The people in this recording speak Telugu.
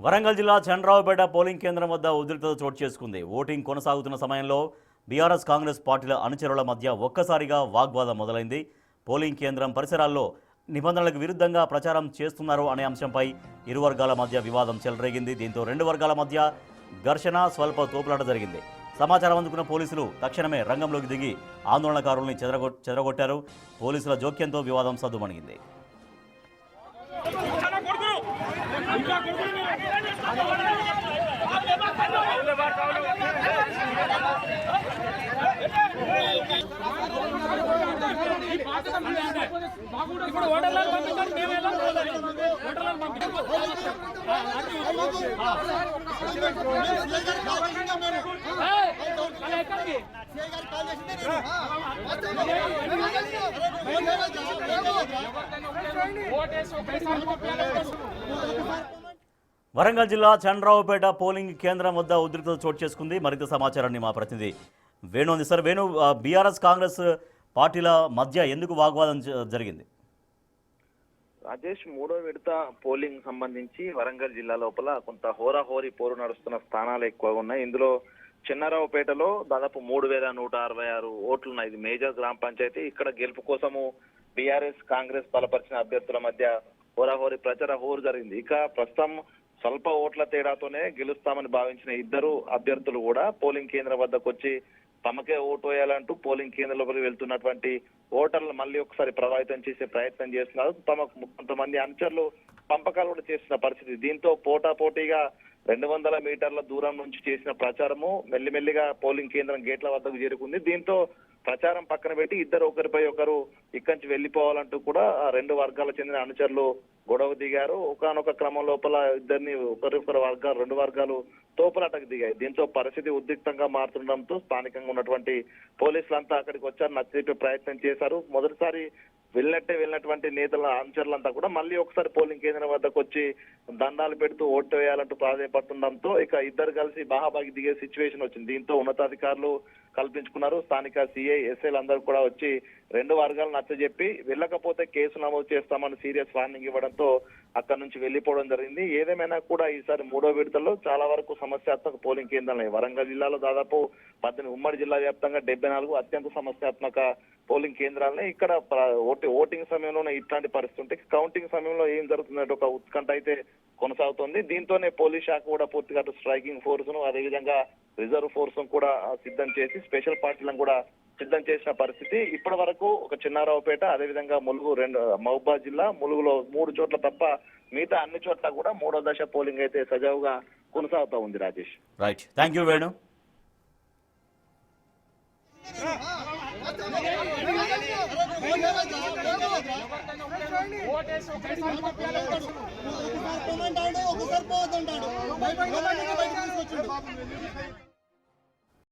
వరంగల్ జిల్లా చంద్రరావుపేట పోలింగ్ కేంద్రం వద్ద ఉద్రిక్తత చోటు చేసుకుంది. ఓటింగ్ కొనసాగుతున్న సమయంలో బీఆర్ఎస్ కాంగ్రెస్ పార్టీల అనుచరుల మధ్య ఒక్కసారిగా వాగ్వాదం మొదలైంది. పోలింగ్ కేంద్రం పరిసరాల్లో నిబంధనలకు విరుద్ధంగా ప్రచారం చేస్తున్నారు అనే అంశంపై ఇరు వర్గాల మధ్య వివాదం చెలరేగింది. దీంతో రెండు వర్గాల మధ్య ఘర్షణ, స్వల్ప తోపులాట జరిగింది. సమాచారం అందుకున్న పోలీసులు తక్షణమే రంగంలోకి దిగి ఆందోళనకారుల్ని చెదరగొట్టారు. పోలీసుల జోక్యంతో వివాదం సద్దుమణిగింది. వరంగల్ జిల్లా చంద్రరావుపేట పోలింగ్ కేంద్రం వద్ద ఉద్రిక్తత చోటు చేసుకుంది. మరింత సమాచారాన్ని మా ప్రతినిధి వేణు ఉంది. సార్ వేణు, బీఆర్ఎస్ కాంగ్రెస్ పార్టీల మధ్య ఎందుకు వాగ్వాదం జరిగింది? రాజేష్, మూడో విడత పోలింగ్ సంబంధించి వరంగల్ జిల్లా లోపల కొంత హోరాహోరీ పోరు నడుస్తున్న స్థానాలు ఎక్కువగా ఉన్నాయి. ఇందులో చిన్నరావుపేటలో దాదాపు 3166 ఓట్లున్నాయి. ఇది మేజర్ గ్రామ పంచాయతీ. ఇక్కడ గెలుపు కోసము బీఆర్ఎస్ కాంగ్రెస్ బలపరిచిన అభ్యర్థుల మధ్య హోరాహోరీ ప్రచార హోరు జరిగింది. ఇక ప్రస్తుతం స్వల్ప ఓట్ల తేడాతోనే గెలుస్తామని భావించిన ఇద్దరు అభ్యర్థులు కూడా పోలింగ్ కేంద్రం వద్దకు వచ్చి తమకే ఓటు వేయాలంటూ పోలింగ్ కేంద్రం లోపలికి వెళ్తున్నటువంటి ఓటర్లు మళ్ళీ ఒకసారి ప్రభావితం చేసే ప్రయత్నం చేస్తున్నారు. తమకు కొంతమంది అనుచరులు పంపకాలు కూడా చేస్తున్న పరిస్థితి. దీంతో పోటాపోటీగా 200 మీటర్ల దూరం నుంచి చేసిన ప్రచారము మెల్లిమెల్లిగా పోలింగ్ కేంద్రం గేట్ల వద్దకు చేరుకుంది. దీంతో ప్రచారం పక్కన పెట్టి ఇద్దరు ఒకరిపై ఒకరు ఇక్కడి నుంచి వెళ్లిపోవాలంటూ కూడా రెండు వర్గాలకు చెందిన అనుచరులు గొడవ దిగారు. ఒకనొక క్రమం లోపల ఇద్దరిని రెండు వర్గాలు తోపులాటకు దిగాయి. దీంతో పరిస్థితి ఉద్రిక్తంగా మారుతుండడంతో స్థానికంగా ఉన్నటువంటి పోలీసులంతా అక్కడికి వచ్చారు, నచ్చజెప్పే ప్రయత్నం చేశారు. మొదటిసారి వెళ్ళినటువంటి నేతల అనుచరులంతా కూడా మళ్ళీ ఒకసారి పోలింగ్ కేంద్రం వద్దకు వచ్చి దండాలు పెడుతూ ఓటు వేయాలంటూ ప్రాధాన్యపడుతుండడంతో ఇక ఇద్దరు కలిసి బాహాబాగి దిగే సిచ్యువేషన్ వచ్చింది. దీంతో ఉన్నతాధికారులు కల్పించుకున్నారు. స్థానిక సిఐ, ఎస్ఐలు అందరూ కూడా వచ్చి రెండు వర్గాలు నచ్చజెప్పి వెళ్ళకపోతే కేసు నమోదు చేస్తామని సీరియస్ వార్నింగ్ ఇవ్వడంతో అక్కడి నుంచి వెళ్లిపోవడం జరిగింది. ఏదేమైనా కూడా ఈసారి మూడో విడతలో చాలా వరకు సమస్యాత్మక పోలింగ్ కేంద్రాలు. వరంగల్ జిల్లాలో దాదాపు 18, ఉమ్మడి జిల్లా వ్యాప్తంగా 74 అత్యంత సమస్యాత్మక పోలింగ్ కేంద్రాలని. ఇక్కడ ఓటింగ్ సమయంలోనే ఇట్లాంటి పరిస్థితి ఉంటే కౌంటింగ్ సమయంలో ఏం జరుగుతుందంటే ఒక ఉత్కంఠ అయితే కొనసాగుతోంది. దీంతోనే పోలీస్ శాఖ కూడా పూర్తిగా స్ట్రైకింగ్ ఫోర్స్ ను, అదేవిధంగా రిజర్వ్ ఫోర్స్ ను కూడా సిద్ధం చేసి స్పెషల్ పార్టీలను కూడా సిద్ధం చేసిన పరిస్థితి. ఇప్పటి వరకు ఒక చిన్నారావుపేట, అదేవిధంగా ములుగు, మహబూబాద్ జిల్లా ములుగులో 3 చోట్ల తప్ప మిగతా అన్ని చోట్ల కూడా మూడో దశ పోలింగ్ అయితే సజావుగా కొనసాగుతూ ఉంది. Rajesh, right, thank you Venu. ఒకసారి పోతుంటాడు.